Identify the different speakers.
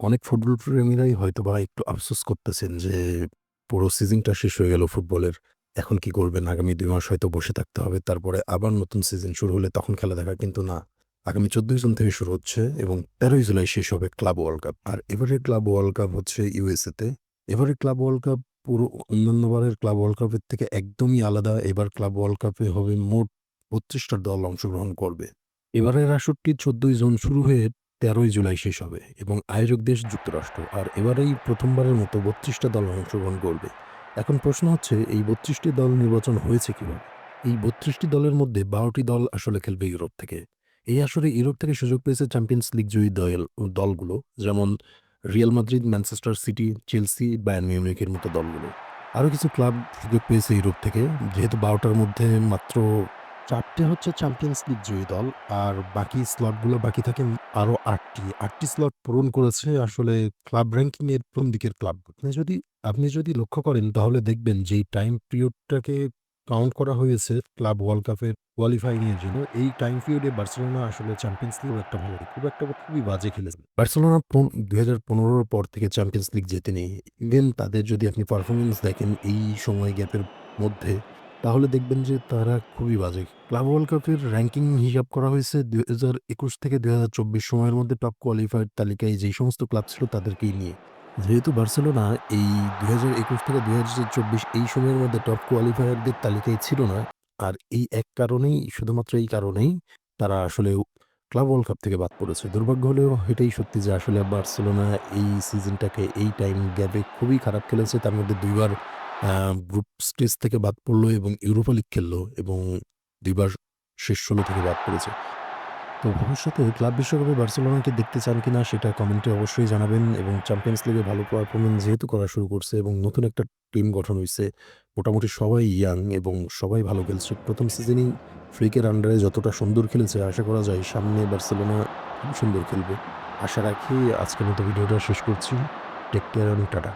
Speaker 1: অনেক ফুটবল প্রেমীরাই হয়তোবা একটু আফসোস করতেছেন যে পুরো সিজনটা শেষ হয়ে গেল ফুটবলের। এখন কি করবেন? আগামী ২ মাস হয়তো বসে থাকতে হবে। তারপরে আবার নতুন সিজন শুরু হলে তখন খেলা দেখা। কিন্তু না, আগামী ১৪ জুন থেকে শুরু হচ্ছে এবং ১৩ জুলাই শেষ হবে ক্লাব ওয়ার্ল্ড কাপ। আর এবারের ক্লাব ওয়ার্ল্ড কাপ হচ্ছে ইউএসএ তে। এবারের ক্লাব ওয়ার্ল্ড কাপ পুরো অন্যান্য বারের ক্লাব ওয়ার্ল্ড কাপের থেকে একদমই আলাদা। এবার ক্লাব ওয়ার্ল্ড কাপে হবে মোট ৩২ টা দল অংশগ্রহণ করবে। এবারের আসরটি ১৪ জুন শুরু হয়ে ১৩ জুলাই শেষ হবে এবং আয়োজক দেশ যুক্তরাষ্ট্র। আর এবারেই প্রথমবারের মতো ৩২ টা দল অংশগ্রহণ করবে। এখন প্রশ্ন হচ্ছে এই ৩২ টি দল নির্বাচন হয়েছে কিভাবে? এই ৩২ টি দলের মধ্যে ১২ টি দল আসলে খেলবে ইউরোপ থেকে। এই আসরে ইউরোপ থেকে সুযোগ পেয়েছে চ্যাম্পিয়ন্স লিগ জয়ী দলগুলো যেমন Real Madrid, Manchester City, Chelsea, Bayern মিউনিখের মতো দলগুলো। আরো কিছু ক্লাব সুযোগ পেয়েছে ইউরোপ থেকে। যেহেতু ১২ টার মধ্যে মাত্র ৪ টে হচ্ছে চ্যাম্পিয়ন্স লিগ জয়ী দল। আর বাকি স্লটগুলো বাকি থাকে আরো ৮ টি। ৮ টি স্লট পূরণ করেছে আসলে ক্লাব র‍্যাংকিং এর ১ম দিকের ক্লাব। আপনি যদি লক্ষ্য করেন তাহলে দেখবেন যে এই টাইম পিরিয়ডটাকে কাউন্ট করা হয়েছে ক্লাব ওয়ার্ল্ড কাপের কোয়ালিফাইং এর জন্য। এই টাইম পিরিয়ডে বার্সেলোনা আসলে চ্যাম্পিয়ন্স লিগও একটা ভালো খুবই বাজে খেলেছে। বার্সেলোনা ২০১৫ র পর থেকে চ্যাম্পিয়ন্স লিগ জেতেনি। ইভেন তাদের যদি আপনি পারফরম্যান্স দেখেন এই সময় গ্যাপের মধ্যে তাহলে দেখবেন যে তারা খুবই বাজে। ক্লাব ওয়ার্ল্ড কাপের র‍্যাংকিং হিসাব করা হয়েছে ২০২১ থেকে ২০২৪ সময়ের মধ্যে টপ কোয়ালিফায়ার তালিকায় যেই সমস্ত ক্লাব ছিল তাদেরকেই নিয়ে। যেহেতু বার্সেলোনা এই ২০২১ থেকে ২০২৪ এই সময়ের মধ্যে টপ কোয়ালিফায়ারদের তালিকায় ছিল না। আর এই এক কারণেই শুধুমাত্র এই কারণেই তারা আসলে ক্লাব ওয়ার্ল্ড কাপ থেকে বাদ পড়েছে। দুর্ভাগ্য হলেও এটাই সত্যি যে আসলে বার্সেলোনা এই সিজনটাকে এই টাইম গ্যাপে খুবই খারাপ খেলেছে। তার মধ্যে ২ বার আ গ্রুপ স্টেজ থেকে বাদ পড়ল এবং ইউরোপা লিগ খেলল এবং ২ বার শেষ ১৬ থেকে বাদ পড়েছে। তো ভবিষ্যতে ক্লাব বিশ্বকাপে বার্সেলোনাকে দেখতে চান কিনা সেটা কমেন্টে অবশ্যই জানাবেন এবং চ্যাম্পিয়ন্স লিগে ভালো পারফরম্যান্স যেহেতু করা শুরু করছে এবং নতুন একটা টিম গঠন হইছে। মোটামুটি সবাই ইয়াং এবং সবাই ভালো খেলছে। ১ম সিজনেই ফ্লিকের আন্ডারে যতটা সুন্দর খেলেছে আশা করা যায় সামনে বার্সেলোনা খুবই সুন্দর খেলবে। আশা রাখি আজকের মতো ভিডিওটা শেষ করছি। টেক কেয়ার এবং টাটা।